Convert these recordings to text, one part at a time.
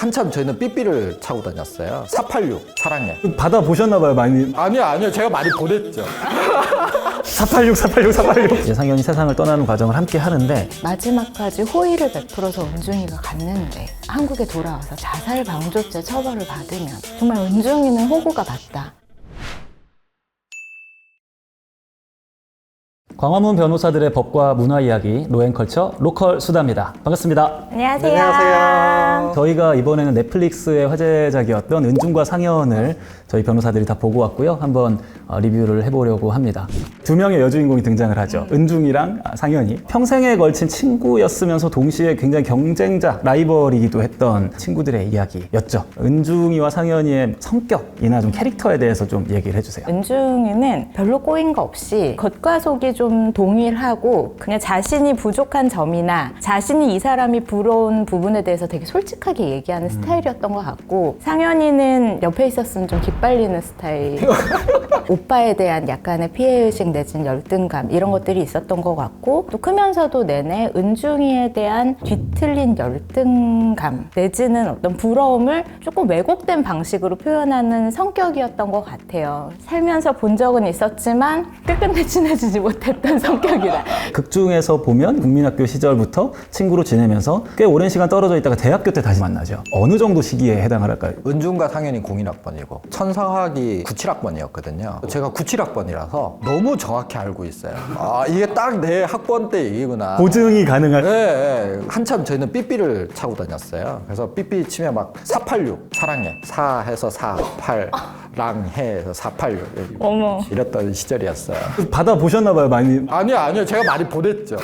한참 저희는 삐삐를 차고 다녔어요. 486 사랑해. 받아보셨나봐요, 많이. 아니요. 제가 많이 보냈죠. 486. 이제 상현이 세상을 떠나는 과정을 함께 하는데 마지막까지 호의를 베풀어서 은중이가 갔는데 한국에 돌아와서 자살 방조죄 처벌을 받으면 정말 은중이는 호구가 맞다. 광화문 변호사들의 법과 문화 이야기 로앤컬처 로컬 수다입니다. 반갑습니다. 안녕하세요. 저희가 이번에는 넷플릭스의 화제작이었던 은중과 상현을 저희 변호사들이 다 보고 왔고요. 한번 리뷰를 해보려고 합니다. 두 명의 여주인공이 등장을 하죠. 은중이랑 상현이 평생에 걸친 친구였으면서 동시에 굉장히 경쟁자, 라이벌이기도 했던 친구들의 이야기였죠. 은중이와 상현이의 성격이나 좀 캐릭터에 대해서 좀 얘기를 해주세요. 은중이는 별로 꼬인 거 없이 겉과 속이 좀 동일하고 그냥 자신이 부족한 점이나 자신이 이 사람이 부러운 부분에 대해서 되게 솔직하게 얘기하는 스타일이었던 것 같고, 상현이는 옆에 있었으면 좀 기빨리는 스타일. 오빠에 대한 약간의 피해의식 내지는 열등감 이런 것들이 있었던 것 같고, 또 크면서도 내내 은중이에 대한 뒤틀린 열등감 내지는 어떤 부러움을 조금 왜곡된 방식으로 표현하는 성격이었던 것 같아요. 살면서 본 적은 있었지만 끝끝내 친해지지 못했던 성격이다. 극 중에서 보면 국민학교 시절부터 친구로 지내면서 꽤 오랜 시간 떨어져 있다가 대학교 때 다시 만나죠. 어느 정도 시기에 해당을 할까요? 은중과 상현이 01학번이고 천상학이 97학번이었거든요. 제가 97학번이라서 너무 정확히 알고 있어요. 아, 이게 딱 내 학번 때 얘기구나. 보증이 가능한. 네. 한참 저희는 삐삐를 차고 다녔어요. 그래서 삐삐 치면 막 486 사랑해. 4 해서 4, 8 랑 해서 486 어머. 이랬던 시절이었어요. 받아보셨나봐요, 많이. 아니요. 제가 많이 보냈죠.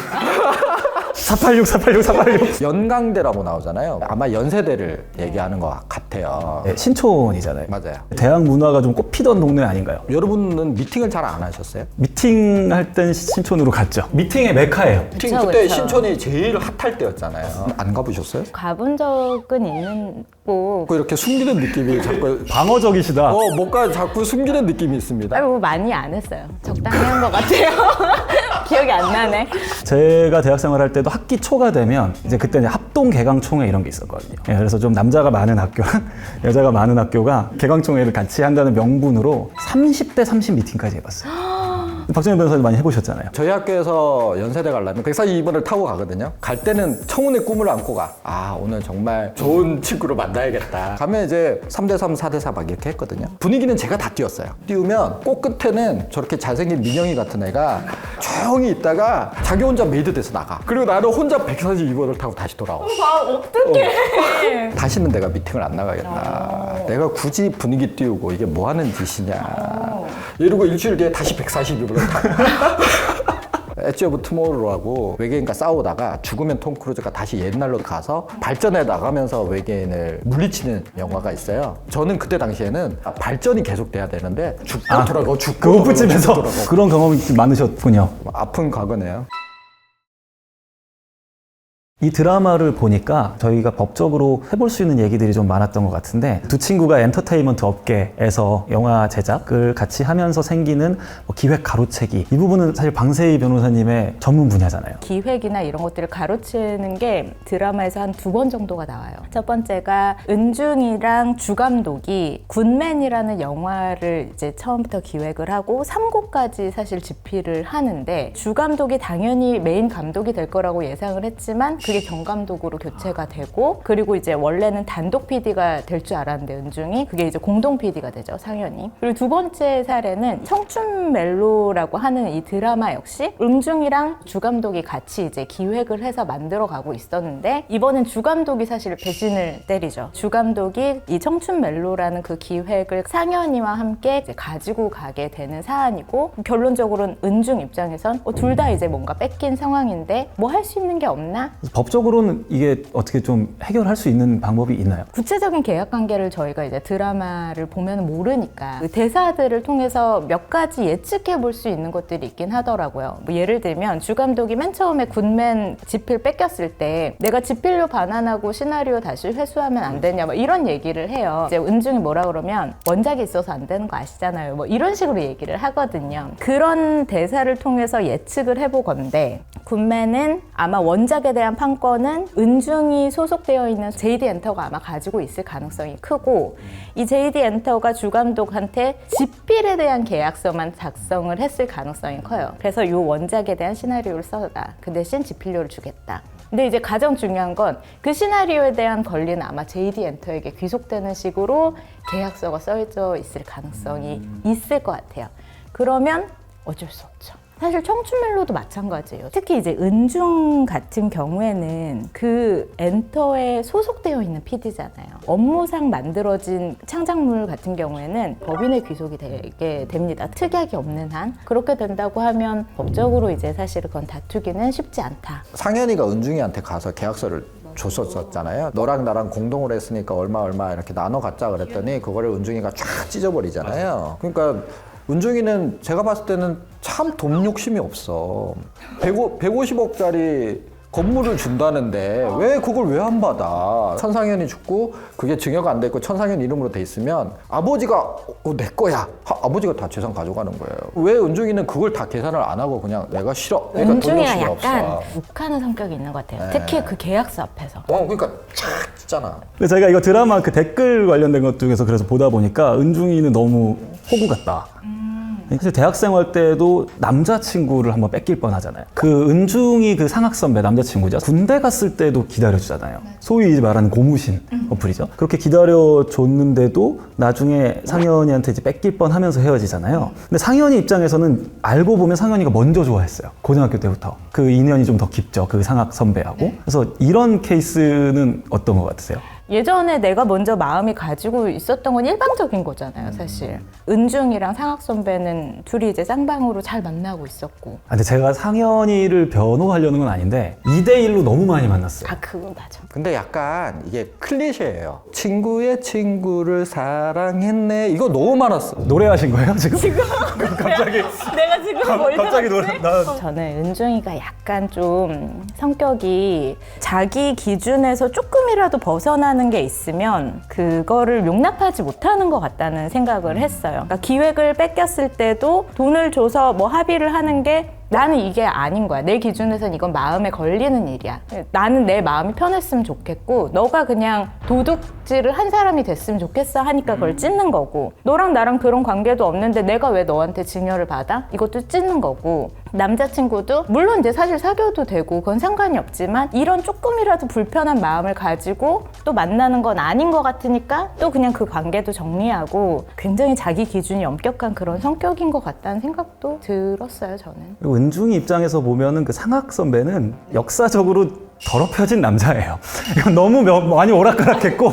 486. 연강대라고 나오잖아요. 아마 연세대를 얘기하는 것 같아요. 네, 신촌이잖아요. 맞아요. 대학 문화가 좀 꼽히던 동네 아닌가요? 여러분은 미팅을 잘 안 하셨어요? 미팅 할 땐 신촌으로 갔죠. 미팅의 메카예요. 미팅 그쵸, 그때 그쵸. 신촌이 제일 핫할 때였잖아요. 안 가보셨어요? 가본 적은 있는 거. 자꾸 이렇게 숨기는 느낌이 자꾸 방어적이시다. 뭔가 자꾸 숨기는 느낌이 있습니다. 뭐 많이 안 했어요. 적당히 한 것 같아요. 기억이 안 나네. 제가 대학 생활할 때도 학기 초가 되면 이제 그때 이제 합동 개강총회 이런 게 있었거든요. 예, 그래서 좀 남자가 많은 학교랑 여자가 많은 학교가 개강총회를 같이 한다는 명분으로 30대 30 미팅까지 해봤어요. 박정현 변호사님 많이 해보셨잖아요. 저희 학교에서 연세대 가려면 142번을 타고 가거든요. 갈 때는 청운의 꿈을 안고 가. 아, 오늘 정말 좋은 친구를 만나야겠다. 가면 이제 3대3, 4대4 막 이렇게 했거든요. 분위기는 제가 다 띄웠어요. 띄우면 꼭 끝에는 저렇게 잘생긴 민영이 같은 애가 조용히 있다가 자기 혼자 메이드 돼서 나가. 그리고 나는 혼자 142번을 타고 다시 돌아와. 어떡해. 다시는 내가 미팅을 안 나가겠다. 내가 굳이 분위기 띄우고 이게 뭐 하는 짓이냐. 이러고 일주일 뒤에 다시 142번을 타고. 엣지 오브 투모로우라고 외계인과 싸우다가 죽으면 톰 크루즈가 다시 옛날로 가서 발전해 나가면서 외계인을 물리치는 영화가 있어요. 저는 그때 당시에는 발전이 계속돼야 되는데 죽고 돌아가고 죽고 그 오프집에서 돌아가고. 그런 경험이 좀 많으셨군요. 아픈 과거네요. 이 드라마를 보니까 저희가 법적으로 해볼 수 있는 얘기들이 좀 많았던 것 같은데, 두 친구가 엔터테인먼트 업계에서 영화 제작을 같이 하면서 생기는 뭐 기획 가로채기, 이 부분은 사실 방세희 변호사님의 전문 분야잖아요. 기획이나 이런 것들을 가로채는 게 드라마에서 한 2번 정도가 나와요. 첫 번째가 은중이랑 주감독이 굿맨이라는 영화를 이제 처음부터 기획을 하고 3부까지 사실 집필을 하는데, 주감독이 당연히 메인 감독이 될 거라고 예상을 했지만 그게 경감독으로 교체가 되고, 그리고 이제 원래는 단독 PD가 될 줄 알았는데 은중이 그게 이제 공동 PD가 되죠, 상현이. 그리고 두 번째 사례는 청춘 멜로라고 하는 이 드라마 역시 은중이랑 주감독이 같이 이제 기획을 해서 만들어가고 있었는데, 이번엔 주감독이 사실 배신을 때리죠. 주감독이 이 청춘 멜로라는 그 기획을 상현이와 함께 이제 가지고 가게 되는 사안이고, 결론적으로는 은중 입장에선 둘 다 이제 뭔가 뺏긴 상황인데 뭐 할 수 있는 게 없나? 법적으로는 이게 어떻게 좀 해결할 수 있는 방법이 있나요? 구체적인 계약 관계를 저희가 이제 드라마를 보면 모르니까 그 대사들을 통해서 몇 가지 예측해 볼 수 있는 것들이 있긴 하더라고요. 뭐 예를 들면 주감독이 맨 처음에 굿맨 집필 뺏겼을 때 내가 집필료 반환하고 시나리오 다시 회수하면 안 되냐 뭐 이런 얘기를 해요. 이제 은중이 뭐라 그러면 원작이 있어서 안 되는 거 아시잖아요. 뭐 이런 식으로 얘기를 하거든요. 그런 대사를 통해서 예측을 해보건데, 굿맨은 아마 원작에 대한 한 건은 은중이 소속되어 있는 JD 엔터가 아마 가지고 있을 가능성이 크고 이 JD 엔터가 주감독한테 집필에 대한 계약서만 작성을 했을 가능성이 커요. 그래서 이 원작에 대한 시나리오를 써라. 그 대신 집필료를 주겠다. 근데 이제 가장 중요한 건 그 시나리오에 대한 권리는 아마 JD 엔터에게 귀속되는 식으로 계약서가 써져 있을 가능성이 있을 것 같아요. 그러면 어쩔 수 없죠. 사실 청춘멜로도 마찬가지예요. 특히 이제 은중 같은 경우에는 그 엔터에 소속되어 있는 PD잖아요. 업무상 만들어진 창작물 같은 경우에는 법인의 귀속이 되게 됩니다. 특약이 없는 한. 그렇게 된다고 하면 법적으로 이제 사실 그건 다투기는 쉽지 않다. 상현이가 은중이한테 가서 계약서를 줬었잖아요. 너랑 나랑 공동으로 했으니까 얼마 이렇게 나눠 갖자 그랬더니 그거를 은중이가 쫙 찢어버리잖아요. 그러니까 은중이는 제가 봤을 때는 참 돈 욕심이 없어. 150억짜리 건물을 준다는데 왜 그걸 왜 안 받아? 천상현이 죽고 그게 증여가 안 돼 있고 천상현 이름으로 돼 있으면 아버지가 내 거야. 아버지가 다 재산 가져가는 거예요. 왜 은중이는 그걸 다 계산을 안 하고 그냥 내가 싫어. 그러니까 돈 은중이가 욕심이 약간 없어. 욱하는 성격이 있는 것 같아요. 네. 특히 그 계약서 앞에서. 그러니까 착 찢잖아. 그래서 저희가 이거 드라마 그 댓글 관련된 것 중에서 그래서 보다 보니까 은중이는 너무 호구 같다. 사실 대학생활 때도 남자친구를 한번 뺏길 뻔하잖아요. 그 은중이 그 상학 선배 남자친구죠. 군대 갔을 때도 기다려주잖아요. 소위 이제 말하는 고무신 어플이죠. 그렇게 기다려줬는데도 나중에 상현이한테 이제 뺏길 뻔하면서 헤어지잖아요. 근데 상현이 입장에서는 알고 보면 상현이가 먼저 좋아했어요. 고등학교 때부터. 그 인연이 좀 더 깊죠. 그 상학 선배하고. 그래서 이런 케이스는 어떤 것 같으세요? 예전에 내가 먼저 마음이 가지고 있었던 건 일방적인 거잖아요, 사실. 은중이랑 상학 선배는 둘이 이제 쌍방으로 잘 만나고 있었고. 근데 제가 상현이를 변호하려는 건 아닌데 2대1로 너무 많이 만났어요. 그건 맞아. 근데 약간 이게 클리셰예요. 친구의 친구를 사랑했네. 이거 너무 많았어. 노래하신 거예요, 지금? 갑자기 내가 지금 뭘 갑자기 노래 나 저는 은중이가 약간 좀 성격이 자기 기준에서 조금이라도 벗어나는 게 있으면 그거를 용납하지 못하는 것 같다는 생각을 했어요. 그러니까 기획을 뺏겼을 때도 돈을 줘서 뭐 합의를 하는 게 나는 이게 아닌 거야. 내 기준에선 이건 마음에 걸리는 일이야. 나는 내 마음이 편했으면 좋겠고 너가 그냥 도둑질을 한 사람이 됐으면 좋겠어 하니까 그걸 찢는 거고 너랑 나랑 그런 관계도 없는데 내가 왜 너한테 증여를 받아? 이것도 찢는 거고 남자친구도 물론 이제 사실 사귀어도 되고 그건 상관이 없지만 이런 조금이라도 불편한 마음을 가지고 또 만나는 건 아닌 것 같으니까 또 그냥 그 관계도 정리하고 굉장히 자기 기준이 엄격한 그런 성격인 것 같다는 생각도 들었어요, 저는. 은중이 입장에서 보면은 그 상학 선배는 역사적으로 더럽혀진 남자예요. 이건 너무 많이 오락가락했고.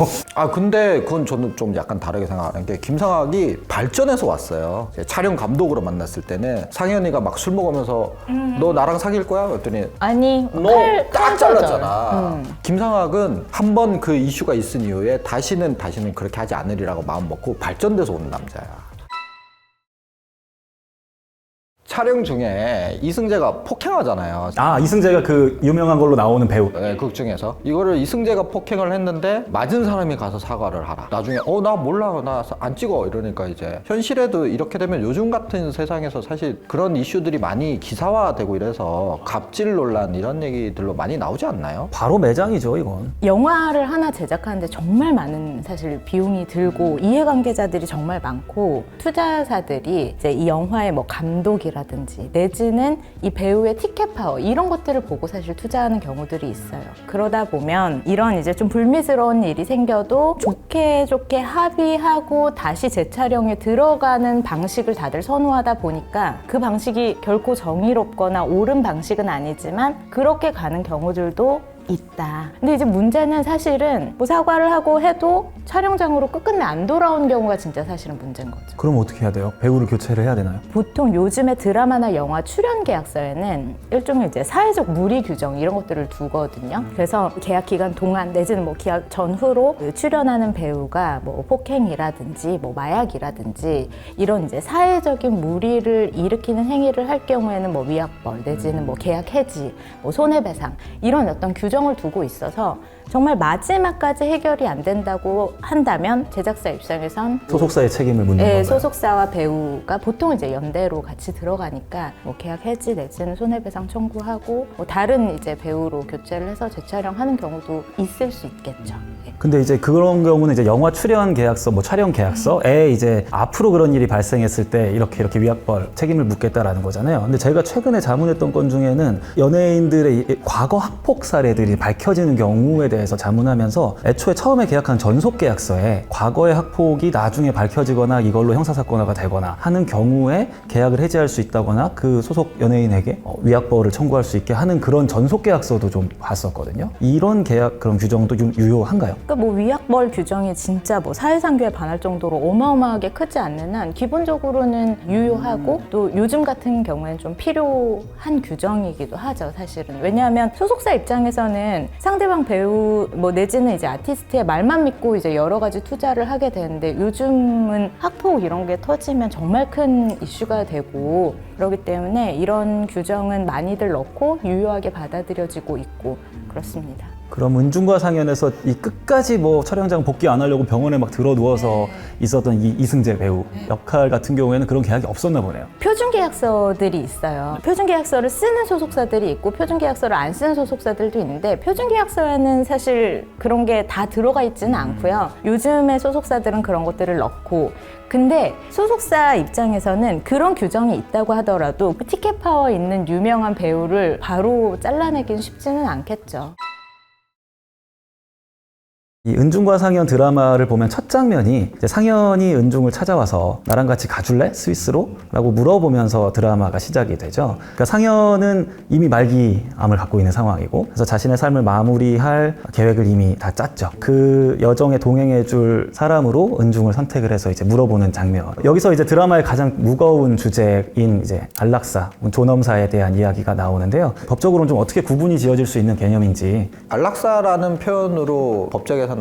근데 그건 저는 좀 약간 다르게 생각하는 게 김상학이 발전해서 왔어요. 촬영 감독으로 만났을 때는 상현이가 막 술 먹으면서 너 나랑 사귈 거야? 그랬더니 아니, 너 딱 잘랐잖아. 김상학은 한 번 그 이슈가 있은 이후에 다시는 그렇게 하지 않으리라고 마음 먹고 발전돼서 오는 남자야. 촬영 중에 이승재가 폭행하잖아요. 이승재가 그 유명한 걸로 나오는 배우. 네, 극 중에서 이거를 이승재가 폭행을 했는데 맞은 사람이 가서 사과를 하라. 나중에 나 몰라, 나 안 찍어 이러니까 이제 현실에도 이렇게 되면 요즘 같은 세상에서 사실 그런 이슈들이 많이 기사화되고 이래서 갑질 논란 이런 얘기들로 많이 나오지 않나요? 바로 매장이죠, 이건. 영화를 하나 제작하는데 정말 많은 사실 비용이 들고 이해관계자들이 정말 많고 투자사들이 이제 이 영화의 뭐 감독이라든지 내지는 이 배우의 티켓 파워 이런 것들을 보고 사실 투자하는 경우들이 있어요. 그러다 보면 이런 이제 좀 불미스러운 일이 생겨도 좋게 합의하고 다시 재촬영에 들어가는 방식을 다들 선호하다 보니까 그 방식이 결코 정의롭거나 옳은 방식은 아니지만 그렇게 가는 경우들도 있다. 근데 이제 문제는 사실은 뭐 사과를 하고 해도 촬영장으로 끝끝내 안 돌아온 경우가 진짜 사실은 문제인 거죠. 그럼 어떻게 해야 돼요? 배우를 교체를 해야 되나요? 보통 요즘에 드라마나 영화 출연 계약서에는 일종의 이제 사회적 무리 규정 이런 것들을 두거든요. 그래서 계약 기간 동안 내지는 뭐 계약 전후로 출연하는 배우가 뭐 폭행이라든지 뭐 마약이라든지 이런 이제 사회적인 무리를 일으키는 행위를 할 경우에는 뭐 위약벌 내지는 뭐 계약 해지, 뭐 손해배상 이런 어떤 규정을 두고 있어서 정말 마지막까지 해결이 안 된다고 한다면 제작사 입장에선 소속사의 책임을 묻는 네, 건가요? 소속사와 배우가 보통 이제 연대로 같이 들어가니까 뭐 계약 해지 내지는 손해배상 청구하고 뭐 다른 이제 배우로 교체를 해서 재촬영하는 경우도 있을 수 있겠죠. 네. 근데 이제 그런 경우는 이제 영화 출연 계약서, 뭐 촬영 계약서에 이제 앞으로 그런 일이 발생했을 때 이렇게 위약벌 책임을 묻겠다라는 거잖아요. 근데 제가 최근에 자문했던 건 중에는 연예인들의 이 과거 학폭 사례들이 밝혀지는 경우에 대해서 자문하면서 애초에 처음에 계약한 전속 계약서에 과거의 학폭이 나중에 밝혀지거나 이걸로 형사사건화가 되거나 하는 경우에 계약을 해지할 수 있다거나 그 소속 연예인에게 위약벌을 청구할 수 있게 하는 그런 전속 계약서도 좀 봤었거든요. 이런 계약 그런 규정도 좀 유효한가요? 그러니까 뭐 위약벌 규정이 진짜 뭐 사회상규에 반할 정도로 어마어마하게 크지 않는 한 기본적으로는 유효하고 또 요즘 같은 경우에는 좀 필요한 규정이기도 하죠, 사실은. 왜냐하면 소속사 입장에서는 상대방 배우 뭐 내지는 이제 아티스트의 말만 믿고 이제 여러 가지 투자를 하게 되는데 요즘은 학폭 이런 게 터지면 정말 큰 이슈가 되고 그렇기 때문에 이런 규정은 많이들 넣고 유효하게 받아들여지고 있고 그렇습니다. 그럼 은중과 상연에서 이 끝까지 뭐 촬영장 복귀 안 하려고 병원에 막 들어 누워서 있었던 이 이승재 배우 역할 같은 경우에는 그런 계약이 없었나 보네요. 표준 계약서들이 있어요. 표준 계약서를 쓰는 소속사들이 있고 표준 계약서를 안 쓰는 소속사들도 있는데 표준 계약서에는 사실 그런 게 다 들어가 있지는 않고요. 요즘의 소속사들은 그런 것들을 넣고 근데 소속사 입장에서는 그런 규정이 있다고 하더라도 그 티켓 파워 있는 유명한 배우를 바로 잘라내기는 쉽지는 않겠죠. 이 은중과 상연 드라마를 보면 첫 장면이 이제 상연이 은중을 찾아와서 나랑 같이 가줄래? 스위스로? 라고 물어보면서 드라마가 시작이 되죠. 그러니까 상연은 이미 말기암을 갖고 있는 상황이고 그래서 자신의 삶을 마무리할 계획을 이미 다 짰죠. 그 여정에 동행해줄 사람으로 은중을 선택을 해서 이제 물어보는 장면. 여기서 이제 드라마의 가장 무거운 주제인 이제 안락사, 존엄사에 대한 이야기가 나오는데요. 법적으로는 좀 어떻게 구분이 지어질 수 있는 개념인지. 안락사라는 표현으로 법적에서는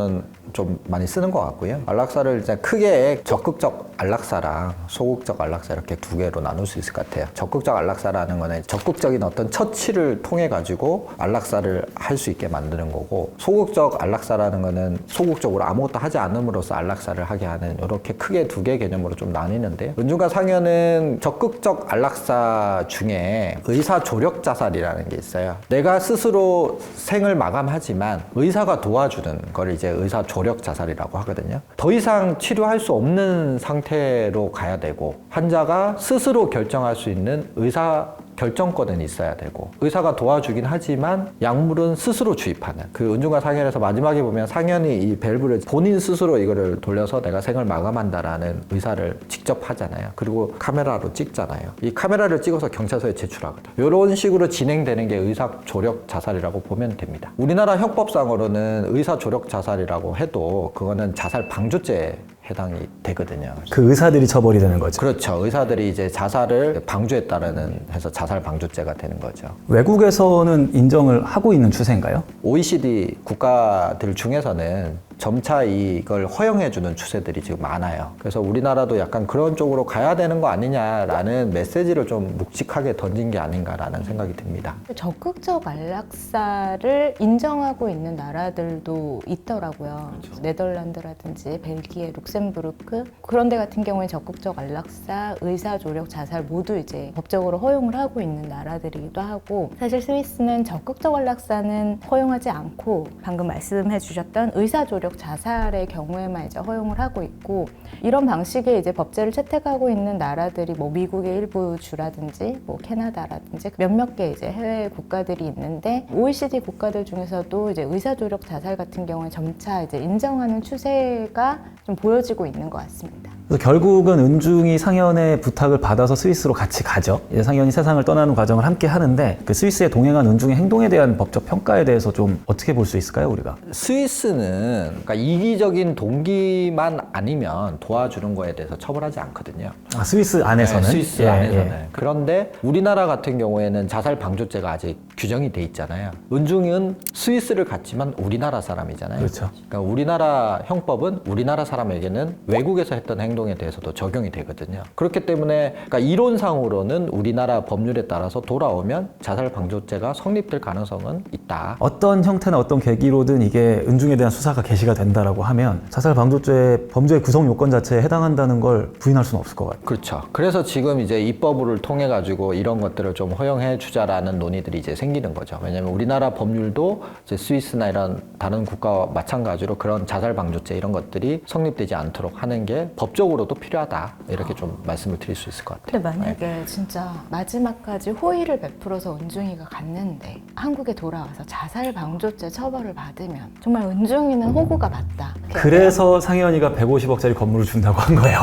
좀 많이 쓰는 것 같고요. 안락사를 이제 크게 적극적 안락사랑 소극적 안락사 이렇게 두 개로 나눌 수 있을 것 같아요. 적극적 안락사라는 거는 적극적인 어떤 처치를 통해 가지고 안락사를 할 수 있게 만드는 거고, 소극적 안락사라는 거는 소극적으로 아무것도 하지 않음으로써 안락사를 하게 하는, 이렇게 크게 두 개 개념으로 좀 나뉘는데요. 은중과 상연은 적극적 안락사 중에 의사 조력 자살이라는 게 있어요. 내가 스스로 생을 마감하지만 의사가 도와주는 걸 이제 의사 조력 자살이라고 하거든요. 더 이상 치료할 수 없는 상태로 가야 되고 환자가 스스로 결정할 수 있는 의사 결정권은 있어야 되고 의사가 도와주긴 하지만 약물은 스스로 주입하는, 그 은중과 상연에서 마지막에 보면 상연이 이 밸브를 본인 스스로 이거를 돌려서 내가 생을 마감한다라는 의사를 직접 하잖아요. 그리고 카메라로 찍잖아요. 이 카메라를 찍어서 경찰서에 제출하거든. 이런 식으로 진행되는 게 의사 조력 자살이라고 보면 됩니다. 우리나라 형법상으로는 의사 조력 자살이라고 해도 그거는 자살 방조죄 해당이 되거든요. 그 의사들이 처벌이 되는 거죠. 그렇죠. 의사들이 이제 자살을 방조했다라는 해서 자살 방조죄가 되는 거죠. 외국에서는 인정을 하고 있는 추세인가요? OECD 국가들 중에서는 점차 이걸 허용해주는 추세들이 지금 많아요. 그래서 우리나라도 약간 그런 쪽으로 가야 되는 거 아니냐라는 메시지를 좀 묵직하게 던진 게 아닌가라는 생각이 듭니다. 적극적 안락사를 인정하고 있는 나라들도 있더라고요. 그렇죠. 네덜란드라든지 벨기에, 룩셈부르크 그런 데 같은 경우에 적극적 안락사, 의사 조력 자살 모두 이제 법적으로 허용을 하고 있는 나라들이기도 하고, 사실 스위스는 적극적 안락사는 허용하지 않고 방금 말씀해 주셨던 의사 조력 자살의 경우에만 이제 허용을 하고 있고, 이런 방식의 이제 법제를 채택하고 있는 나라들이 뭐 미국의 일부 주라든지 뭐 캐나다라든지 몇몇 개 이제 해외 국가들이 있는데, OECD 국가들 중에서도 이제 의사조력 자살 같은 경우에 점차 이제 인정하는 추세가 좀 보여지고 있는 것 같습니다. 그래서 결국은 은중이 상연의 부탁을 받아서 스위스로 같이 가죠. 이제 상연이 세상을 떠나는 과정을 함께 하는데 그 스위스에 동행한 은중의 행동에 대한 법적 평가에 대해서 좀 어떻게 볼 수 있을까요, 우리가? 스위스는 그러니까 이기적인 동기만 아니면 도와주는 거에 대해서 처벌하지 않거든요. 아, 스위스 안에서는? 네, 스위스 안에서는. 그런데 우리나라 같은 경우에는 자살 방조죄가 아직 규정이 돼 있잖아요. 은중은 스위스를 갔지만 우리나라 사람이잖아요. 그렇죠. 그러니까 우리나라 형법은 우리나라 사람에게는 외국에서 했던 행동 행동에 대해서도 적용이 되거든요. 그렇기 때문에 그러니까 이론상으로는 우리나라 법률에 따라서 돌아오면 자살방조죄가 성립될 가능성은 있다. 어떤 형태나 어떤 계기로든 이게 은중에 대한 수사가 개시가 된다라고 하면 자살방조죄 범죄의 구성 요건 자체에 해당한다는 걸 부인할 수는 없을 것 같아요. 그렇죠. 그래서 지금 이제 입법을 통해 가지고 이런 것들을 좀 허용해 주자라는 논의들이 이제 생기는 거죠. 왜냐하면 우리나라 법률도 이제 스위스나 이런 다른 국가와 마찬가지로 그런 자살방조죄 이런 것들이 성립되지 않도록 하는 게 법적으로도 필요하다. 이렇게 좀 말씀을 드릴 수 있을 것 같아요. 근데 만약에 진짜 마지막까지 호의를 베풀어서 은중이가 갔는데 한국에 돌아와서 자살방조죄 처벌을 받으면 정말 은중이는 호구가 맞다. 그래서 상현이가 150억짜리 건물을 준다고 한 거예요.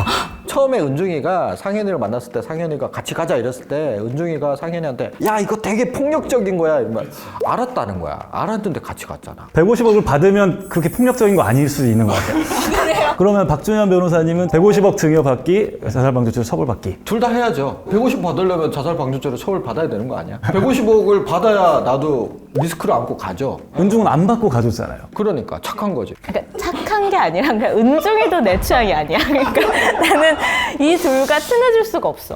처음에 은중이가 상현이를 만났을 때 상현이가 같이 가자 이랬을 때 은중이가 상현이한테 야 이거 되게 폭력적인 거야 이러면 알았다는 거야. 알았는데 같이 갔잖아. 150억을 받으면 그렇게 폭력적인 거 아닐 수도 있는 것 같아요. 그러면 박준현 변호사님은 150억 증여받기, 자살방조죄로 처벌받기. 둘 다 해야죠. 150 받으려면 자살방조죄로 처벌받아야 되는 거 아니야? 150억을 받아야 나도 리스크를 안고 가죠. 은중은 안 받고 가줬잖아요. 그러니까 착한 거지. 그러니까 착한 게 아니라 그냥 은중이도 내 취향이 아니야. 그러니까 나는 이 둘과 친해질 수가 없어.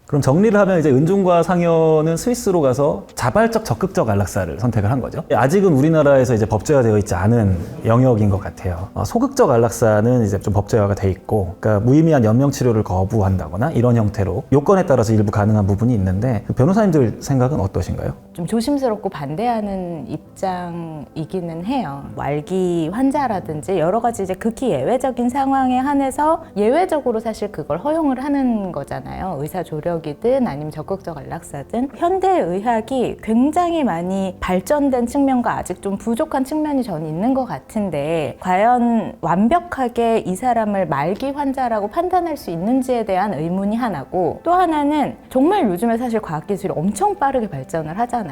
그럼 정리를 하면 이제 은중과 상현은 스위스로 가서 자발적 적극적 안락사를 선택을 한 거죠. 아직은 우리나라에서 이제 법제화되어 있지 않은 영역인 것 같아요. 소극적 안락사는 이제 좀 법제화가 돼 있고, 그러니까 무의미한 연명 치료를 거부한다거나 이런 형태로 요건에 따라서 일부 가능한 부분이 있는데 변호사님들 생각은 어떠신가요? 좀 조심스럽고 반대하는 입장이기는 해요. 말기 환자라든지 여러 가지 이제 극히 예외적인 상황에 한해서 예외적으로 사실 그걸 허용을 하는 거잖아요. 의사 조력이든 아니면 적극적 안락사든 현대 의학이 굉장히 많이 발전된 측면과 아직 좀 부족한 측면이 저는 있는 것 같은데 과연 완벽하게 이 사람을 말기 환자라고 판단할 수 있는지에 대한 의문이 하나고 또 하나는 정말 요즘에 사실 과학기술이 엄청 빠르게 발전을 하잖아요.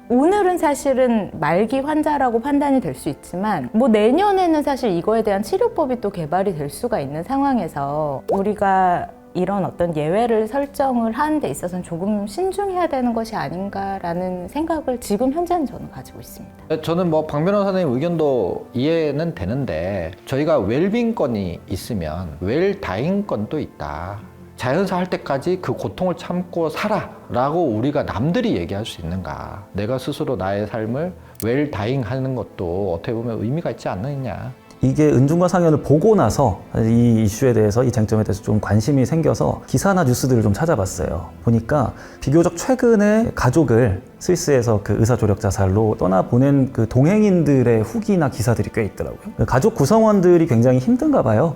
오늘은 사실은 말기 환자라고 판단이 될 수 있지만 뭐 내년에는 사실 이거에 대한 치료법이 또 개발이 될 수가 있는 상황에서 우리가 이런 어떤 예외를 설정을 하는 데 있어서는 조금 신중해야 되는 것이 아닌가라는 생각을 지금 현재는 저는 가지고 있습니다. 저는 뭐 박 변호사님 의견도 이해는 되는데 저희가 웰빙권이 있으면 웰다잉권도 있다. 자연사 할 때까지 그 고통을 참고 살아 라고 우리가 남들이 얘기할 수 있는가. 내가 스스로 나의 삶을 웰다잉 하는 것도 어떻게 보면 의미가 있지 않느냐. 이게 은중과 상현을 보고 나서 이 이슈에 대해서 이 쟁점에 대해서 좀 관심이 생겨서 기사나 뉴스들을 좀 찾아봤어요. 보니까 비교적 최근에 가족을 스위스에서 그 의사 조력 자살로 떠나보낸 그 동행인들의 후기나 기사들이 꽤 있더라고요. 가족 구성원들이 굉장히 힘든가 봐요.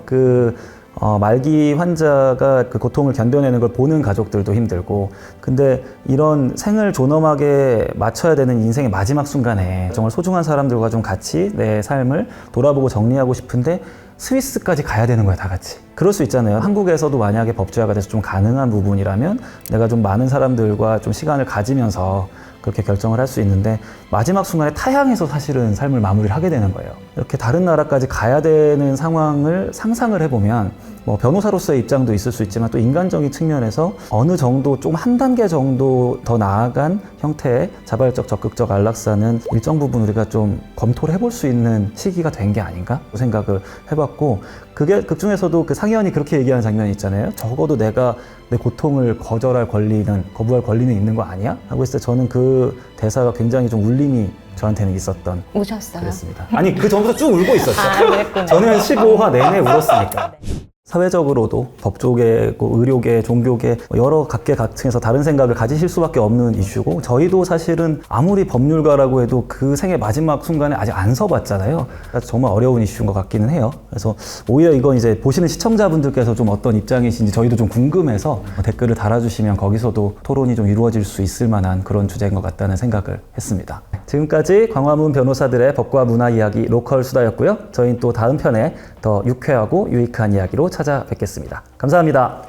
말기 환자가 그 고통을 견뎌내는 걸 보는 가족들도 힘들고, 근데 이런 생을 존엄하게 맞춰야 되는 인생의 마지막 순간에 정말 소중한 사람들과 좀 같이 내 삶을 돌아보고 정리하고 싶은데 스위스까지 가야 되는 거야, 다 같이. 그럴 수 있잖아요. 한국에서도 만약에 법제화가 돼서 좀 가능한 부분이라면 내가 좀 많은 사람들과 좀 시간을 가지면서 그렇게 결정을 할 수 있는데 마지막 순간에 타향해서 사실은 삶을 마무리를 하게 되는 거예요. 이렇게 다른 나라까지 가야 되는 상황을 상상을 해보면 뭐 변호사로서의 입장도 있을 수 있지만 또 인간적인 측면에서 어느 정도 좀 한 단계 정도 더 나아간 형태의 자발적 적극적 안락사는 일정 부분 우리가 좀 검토를 해볼 수 있는 시기가 된 게 아닌가 생각을 해봤고, 그게 극중에서도 그 상현이 그렇게 얘기하는 장면이 있잖아요. 적어도 내가 내 고통을 거부할 권리는 있는 거 아니야? 하고 있을 때 저는 그 대사가 굉장히 좀 울림이 저한테는 있었던. 우셨어요? 그랬습니다. 아니 그 전부터 쭉 울고 있었어요. 그랬구나. 저는 15화 내내 울었으니까. 사회적으로도 법조계, 의료계, 종교계 여러 각계각층에서 다른 생각을 가지실 수밖에 없는 이슈고, 저희도 사실은 아무리 법률가라고 해도 그 생의 마지막 순간에 아직 안 서봤잖아요. 그래서 정말 어려운 이슈인 것 같기는 해요. 그래서 오히려 이건 이제 보시는 시청자분들께서 좀 어떤 입장이신지 저희도 좀 궁금해서 댓글을 달아주시면 거기서도 토론이 좀 이루어질 수 있을 만한 그런 주제인 것 같다는 생각을 했습니다. 지금까지 광화문 변호사들의 법과 문화 이야기 로컬 수다였고요. 저희는 또 다음 편에 더 유쾌하고 유익한 이야기로 찾아뵙겠습니다. 감사합니다.